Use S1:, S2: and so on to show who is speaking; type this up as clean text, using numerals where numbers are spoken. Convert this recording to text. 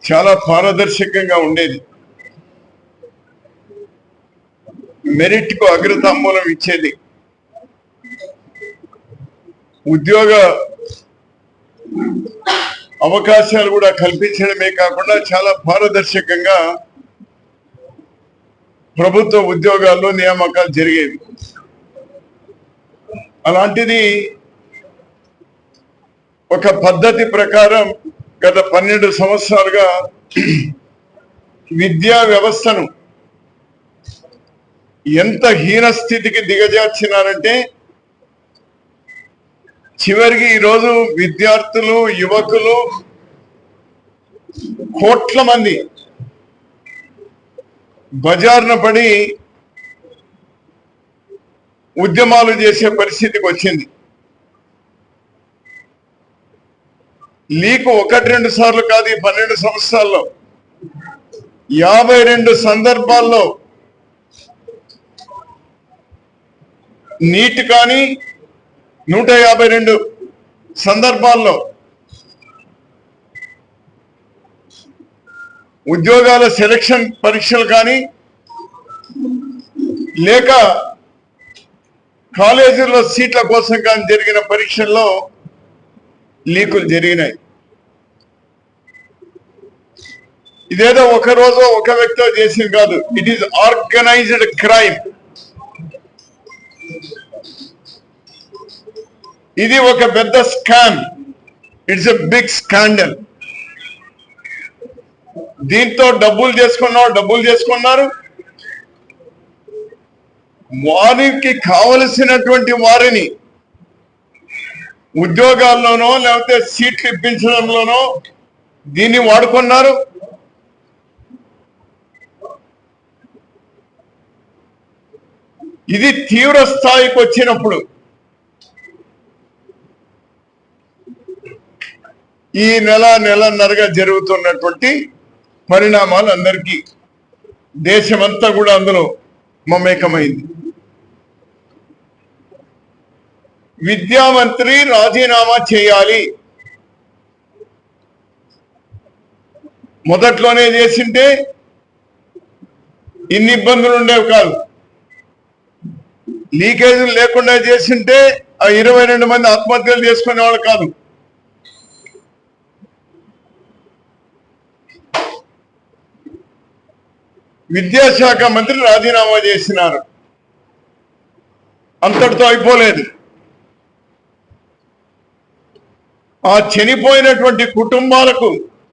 S1: చాలా పారదర్శకంగా ఉండేది. మెరిట్ కు అగ్రతాంబూలం ఇచ్చేది. ఉద్యోగ అవకాశాలు కూడా కల్పించడమే కాకుండా చాలా పారదర్శకంగా ప్రభుత్వ ఉద్యోగాల్లో నియామకాలు జరిగేవి. అలాంటిది ఒక పద్ధతి ప్రకారం గత 12 సంవత్సరాలుగా విద్యా వ్యవస్థను ఎంత హీన స్థితికి దిగజార్చినారంటే చివరికి ఈరోజు విద్యార్థులు, యువకులు కోట్ల మంది బజార్న పడి ఉద్యమాలు చేసే పరిస్థితికి వచ్చింది. లీకు 1-2 సార్లు కాదు, ఈ 12 సంవత్సరాల్లో 52 సందర్భాల్లో నీట్ కానీ 152 సందర్భాల్లో ఉద్యోగాల సెలక్షన్ పరీక్షలు కానీ లేక కాలేజీల్లో సీట్ల కోసం కానీ జరిగిన పరీక్షల్లో లీకులు జరిగినాయి. ఇదేదో ఒక రోజు ఒక వ్యక్తితో చేసింది కాదు, ఇట్ ఈస్ ఆర్గనైజ్డ్ క్రైమ్. ఇది ఒక పెద్ద scam, it's a big scandal. దీంతో డబ్బులు చేసుకున్నారు. వారికి కావలసినటువంటి వారిని ఉద్యోగాల్లోనో లేకపోతే సీట్లు ఇప్పించడంలోనో దీన్ని వాడుకున్నారు. ఇది తీవ్ర స్థాయికి వచ్చినప్పుడు ఈ నెలన్నరగా జరుగుతున్నటువంటి పరిణామాలు అందరికీ దేశమంతా కూడా అందులో మమేకమైంది. విద్యామంత్రి రాజీనామా చేయాలి. మొదట్లోనే చేసింటే ఇన్ని ఇబ్బందులు ఉండేవి కాదు. లీకేజీలు లేకుండా చేసింటే ఆ 22 మంది ఆత్మహత్యలు చేసుకునేవాళ్ళు కాదు. విద్యాశాఖ మంత్రి రాజీనామా చేసినారు, అంతటితో అయిపోలేదు. ఆ చనిపోయినటువంటి కుటుంబాలకు